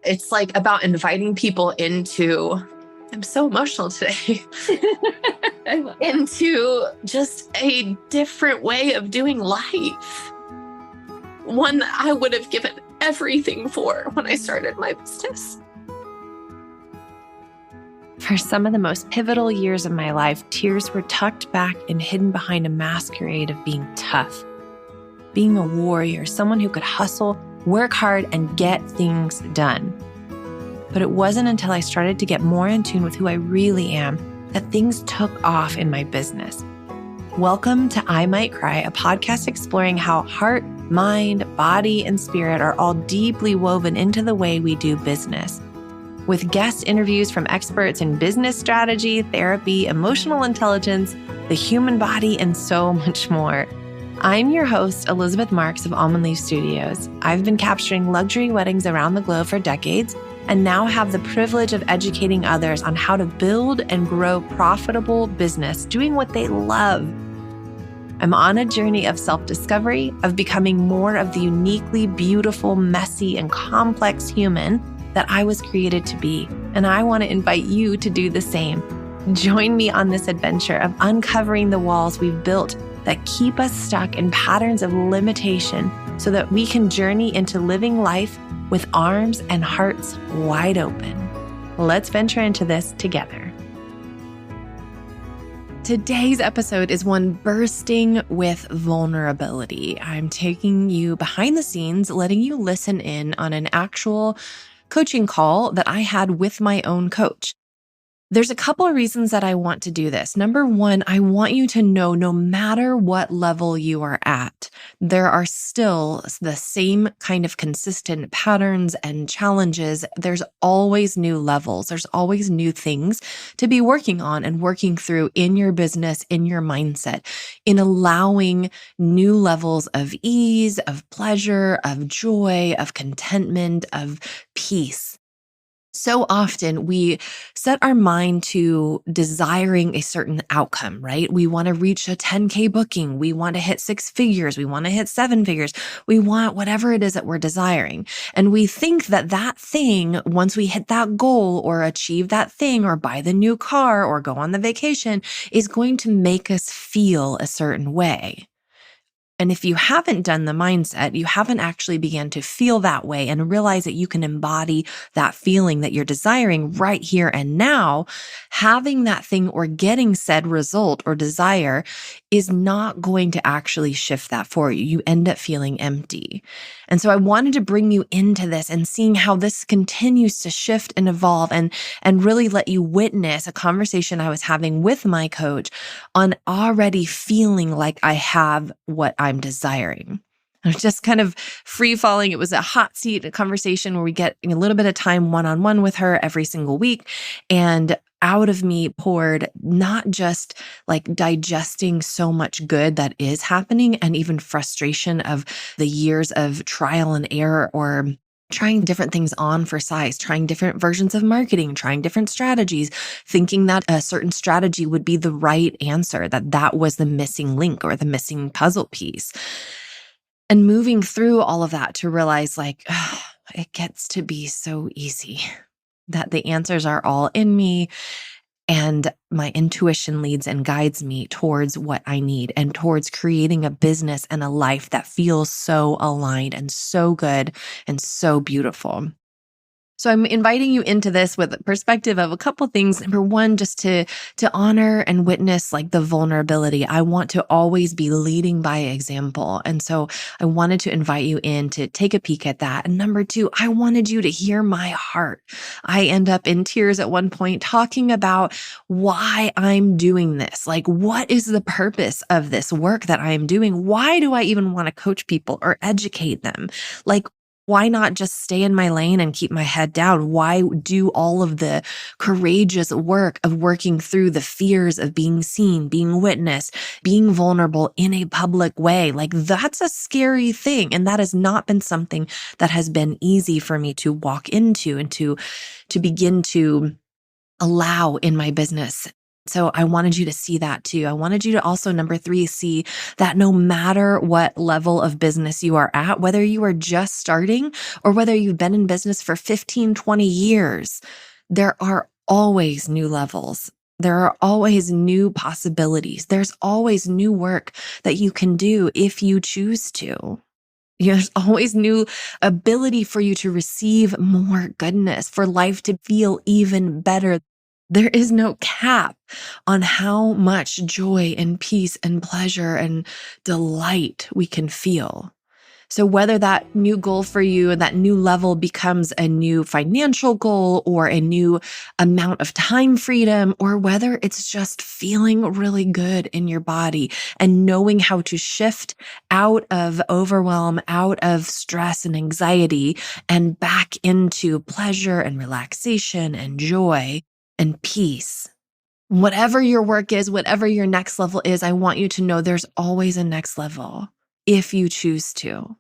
It's like about inviting people into, I'm so emotional today, into just a different way of doing life. One that I would have given everything for when I started my business. For some of the most pivotal years of my life, tears were tucked back and hidden behind a masquerade of being tough, being a warrior, someone who could hustle, work hard, and get things done. But it wasn't until I started to get more in tune with who I really am that things took off in my business. Welcome to I Might Cry, a podcast exploring how heart, mind, body, and spirit are all deeply woven into the way we do business. With guest interviews from experts in business strategy, therapy, emotional intelligence, the human body, and so much more. I'm your host, Elizabeth Marks of Almond Leaf Studios. I've been capturing luxury weddings around the globe for decades and now have the privilege of educating others on how to build and grow profitable business doing what they love. I'm on a journey of self-discovery, of becoming more of the uniquely beautiful, messy, and complex human that I was created to be. And I want to invite you to do the same. Join me on this adventure of uncovering the walls we've built that keep us stuck in patterns of limitation so that we can journey into living life with arms and hearts wide open. Let's venture into this together. Today's episode is one bursting with vulnerability. I'm taking you behind the scenes, letting you listen in on an actual coaching call that I had with my own coach. There's a couple of reasons that I want to do this. Number one, I want you to know no matter what level you are at, there are still the same kind of consistent patterns and challenges. There's always new levels. There's always new things to be working on and working through in your business, in your mindset, in allowing new levels of ease, of pleasure, of joy, of contentment, of peace. So often we set our mind to desiring a certain outcome, right? We want to reach a 10K booking. We want to hit 6 figures. We want to hit 7 figures. We want whatever it is that we're desiring. And we think that that thing, once we hit that goal or achieve that thing or buy the new car or go on the vacation, is going to make us feel a certain way. And if you haven't done the mindset, you haven't actually began to feel that way and realize that you can embody that feeling that you're desiring right here and now, having that thing or getting said result or desire is not going to actually shift that for you. You end up feeling empty. And so I wanted to bring you into this and seeing how this continues to shift and evolve and really let you witness a conversation I was having with my coach on already feeling like I have what I'm desiring. I was just kind of free falling. It was a hot seat, a conversation where we get a little bit of time one-on-one with her every single week. And out of me poured not just like digesting so much good that is happening and even frustration of the years of trial and error or trying different things on for size, trying different versions of marketing, trying different strategies, thinking that a certain strategy would be the right answer, that was the missing link or the missing puzzle piece. And moving through all of that to realize it gets to be so easy that the answers are all in me and my intuition leads and guides me towards what I need and towards creating a business and a life that feels so aligned and so good and so beautiful. So I'm inviting you into this with a perspective of a couple things. Number one, just to honor and witness like the vulnerability. I want to always be leading by example. And so I wanted to invite you in to take a peek at that. And number two, I wanted you to hear my heart. I end up in tears at one point talking about why I'm doing this. Like, what is the purpose of this work that I am doing? Why do I even want to coach people or educate them? Like, why not just stay in my lane and keep my head down? Why do all of the courageous work of working through the fears of being seen, being witnessed, being vulnerable in a public way? Like, that's a scary thing. And that has not been something that has been easy for me to walk into and to begin to allow in my business. So I wanted you to see that too. I wanted you to also, number 3, see that no matter what level of business you are at, whether you are just starting or whether you've been in business for 15, 20 years, there are always new levels. There are always new possibilities. There's always new work that you can do if you choose to. There's always new ability for you to receive more goodness, for life to feel even better. There is no cap on how much joy and peace and pleasure and delight we can feel. So whether that new goal for you and that new level becomes a new financial goal or a new amount of time freedom, or whether it's just feeling really good in your body and knowing how to shift out of overwhelm, out of stress and anxiety, and back into pleasure and relaxation and joy and peace. Whatever your work is, whatever your next level is, I want you to know there's always a next level if you choose to.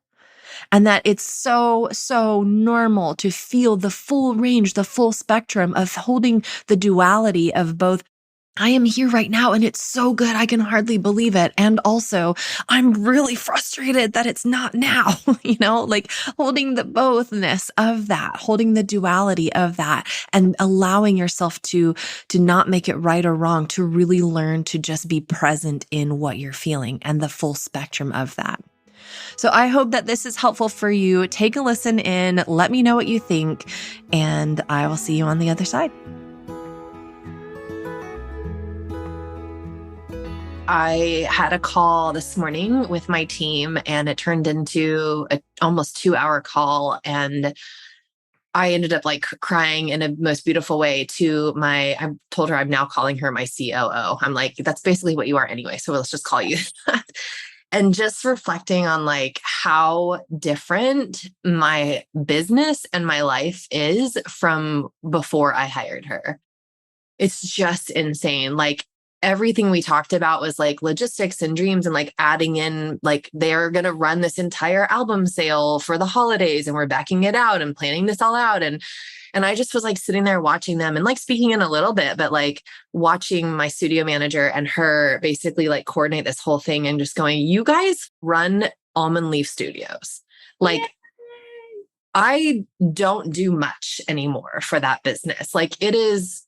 And that it's so normal to feel the full range, the full spectrum of holding the duality of both. I am here right now and it's so good, I can hardly believe it. And also, I'm really frustrated that it's not now, like holding the bothness of that, holding the duality of that, and allowing yourself to not make it right or wrong, to really learn to just be present in what you're feeling and the full spectrum of that. So I hope that this is helpful for you. Take a listen in, let me know what you think, and I will see you on the other side. I had a call this morning with my team and it turned into an almost 2-hour call. And I ended up like crying in a most beautiful way I told her I'm now calling her my COO. I'm like, that's basically what you are anyway. So let's just call you that. And just reflecting on like how different my business and my life is from before I hired her. It's just insane. Like everything we talked about was like logistics and dreams and like adding in, like they're going to run this entire album sale for the holidays and we're backing it out and planning this all out. And I just was like sitting there watching them and like speaking in a little bit, but like watching my studio manager and her basically like coordinate this whole thing and just going, you guys run Almond Leaf Studios. Like, yay. I don't do much anymore for that business. Like it is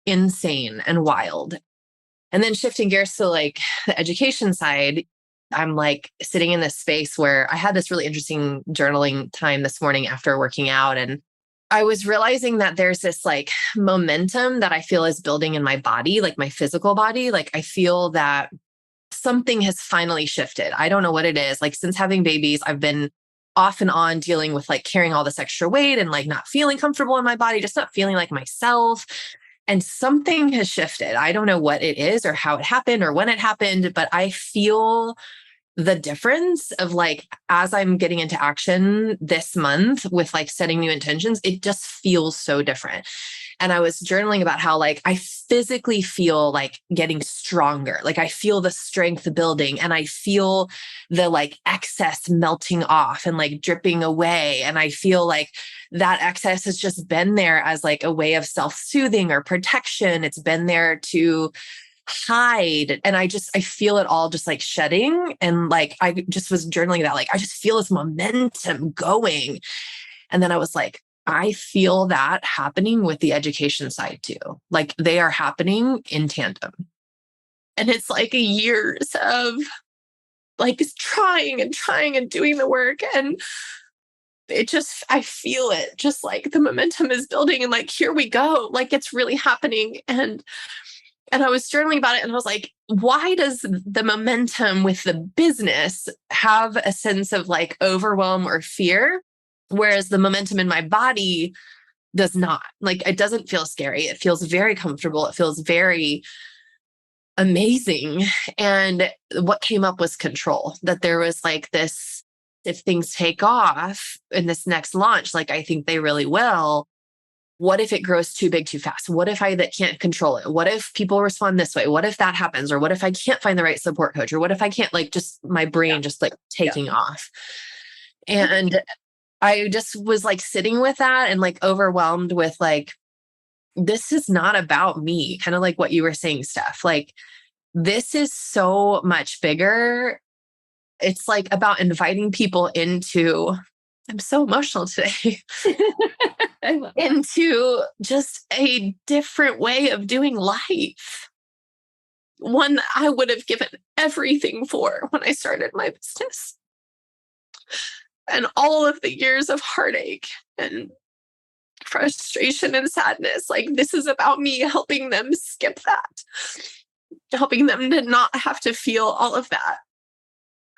insane and wild. And then shifting gears to like the education side, I'm like sitting in this space where I had this really interesting journaling time this morning after working out. And I was realizing that there's this like momentum that I feel is building in my body, like my physical body. Like I feel that something has finally shifted. I don't know what it is. Like since having babies, I've been off and on dealing with like carrying all this extra weight and like not feeling comfortable in my body, just not feeling like myself. And something has shifted. I don't know what it is or how it happened or when it happened, but I feel the difference of like, as I'm getting into action this month with like setting new intentions, it just feels so different. And I was journaling about how like I physically feel like getting stronger. Like I feel the strength building and I feel the like excess melting off and like dripping away. And I feel like that excess has just been there as like a way of self-soothing or protection. It's been there to hide. And I feel it all just like shedding. And like, I just was journaling that, like, I just feel this momentum going. And then I was like, I feel that happening with the education side too. Like they are happening in tandem. And it's like years of like trying and doing the work. And I feel it just like the momentum is building and like, here we go. Like it's really happening. And I was journaling about it and I was like, why does the momentum with the business have a sense of like overwhelm or fear? Whereas the momentum in my body does not. Like, it doesn't feel scary. It feels very comfortable. It feels very amazing. And what came up was control, that there was like this, if things take off in this next launch, like I think they really will, what if it grows too big too fast? What if I that can't control it? What if people respond this way? What if that happens? Or what if I can't find the right support coach? Or what if I can't, like, just my brain just like taking off? And I just was like sitting with that and like overwhelmed with like this is not about me, kind of like what you were saying, Steph. Like, this is so much bigger. It's like about inviting people into, I'm so emotional today, into just a different way of doing life. One that I would have given everything for when I started my business. And all of the years of heartache and frustration and sadness, like, this is about me helping them skip that, helping them to not have to feel all of that.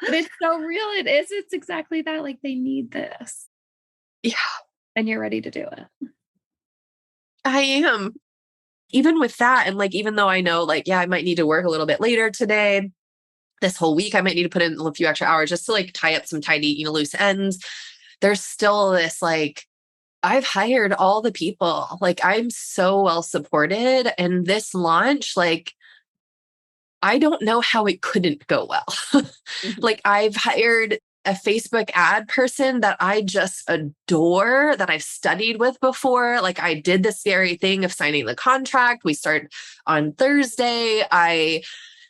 But it's so real. It is. It's exactly that. Like, they need this. Yeah. And you're ready to do it. I am. Even with that, and like, even though I know, like, yeah, I might need to work a little bit later today, this whole week, I might need to put in a few extra hours just to like tie up some tidy, loose ends. There's still this, like, I've hired all the people. Like, I'm so well supported. And this launch, like, I don't know how it couldn't go well. Like, I've hired a Facebook ad person that I just adore, that I've studied with before. Like, I did this very thing of signing the contract. We start on Thursday. I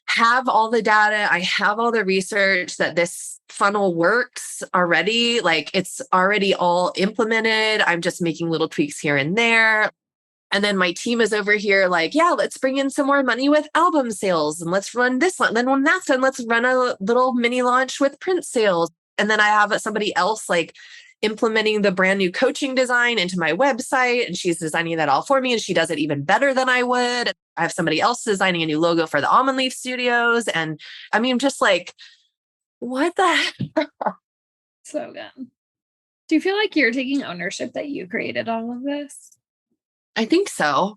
have all the data. I have all the research that this funnel works already. Like, it's already all implemented. I'm just making little tweaks here and there. And then my team is over here like, yeah, let's bring in some more money with album sales, and let's run this one. Then when that's done, let's run a little mini launch with print sales. And then I have somebody else like implementing the brand new coaching design into my website, and she's designing that all for me, and she does it even better than I would. I have somebody else designing a new logo for the Almond Leaf Studios. And I mean, just like, what the heck? So good. Do you feel like you're taking ownership that you created all of this? I think so.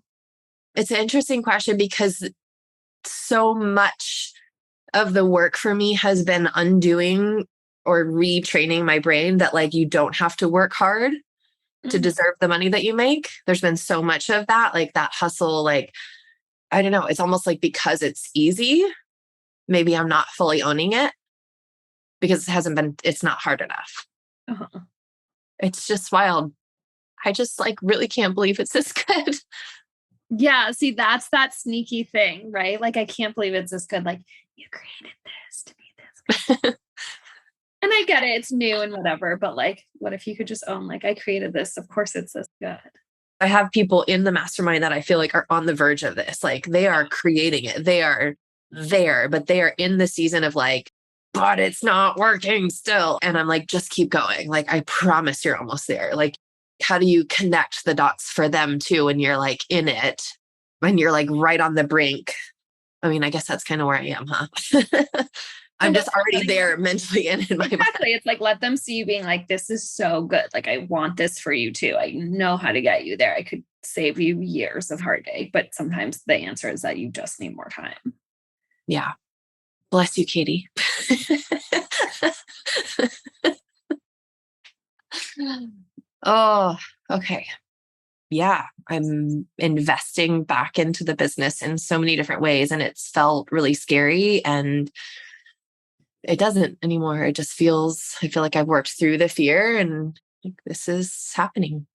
It's an interesting question because so much of the work for me has been undoing or retraining my brain that, like, you don't have to work hard to deserve the money that you make. There's been so much of that, like that hustle, like, I don't know. It's almost like because it's easy, maybe I'm not fully owning it because it's not hard enough. Uh-huh. It's just wild. I just like really can't believe it's this good. Yeah. See, that's that sneaky thing, right? Like, I can't believe it's this good. Like, you created this to be this good. And I get it. It's new and whatever, but like, what if you could just own, like, I created this. Of course it's this good. I have people in the mastermind that I feel like are on the verge of this. Like, they are creating it. They are there, but they are in the season of like, but it's not working still. And I'm like, just keep going. Like, I promise you're almost there. Like, how do you connect the dots for them too when you're like in it, when you're like right on the brink? I mean, I guess that's kind of where I am, huh? I'm just already there mentally and in my mind. Exactly. It's like, let them see you being like, this is so good. Like, I want this for you too. I know how to get you there. I could save you years of heartache, but sometimes the answer is that you just need more time. Yeah. Bless you, Katie. Oh, okay. Yeah, I'm investing back into the business in so many different ways, and it's felt really scary, and it doesn't anymore. I feel like I've worked through the fear, and like, this is happening.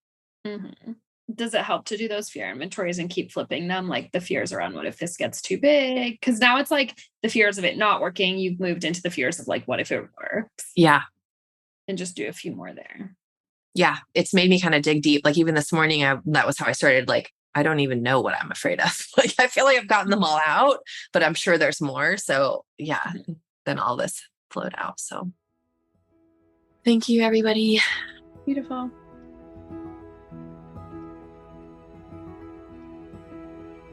Mm-hmm. Does it help to do those fear inventories and keep flipping them? Like the fears around, what if this gets too big? Because now it's like the fears of it not working. You've moved into the fears of like, what if it works? Yeah. And just do a few more there. Yeah. It's made me kind of dig deep. Like, even this morning, that was how I started. Like, I don't even know what I'm afraid of. Like, I feel like I've gotten them all out, but I'm sure there's more. So yeah, then all this flowed out. So thank you, everybody. Beautiful.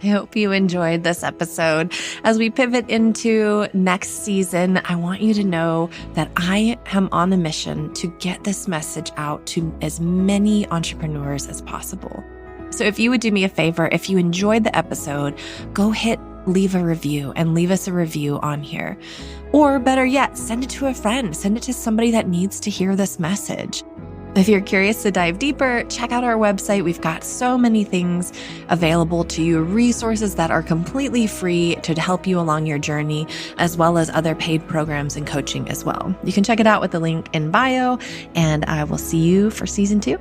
I hope you enjoyed this episode. As we pivot into next season, I want you to know that I am on a mission to get this message out to as many entrepreneurs as possible. So if you would do me a favor, if you enjoyed the episode, go leave a review and leave us a review on here. Or better yet, send it to a friend, send it to somebody that needs to hear this message. If you're curious to dive deeper, check out our website. We've got so many things available to you, resources that are completely free to help you along your journey, as well as other paid programs and coaching as well. You can check it out with the link in bio, and I will see you for season 2.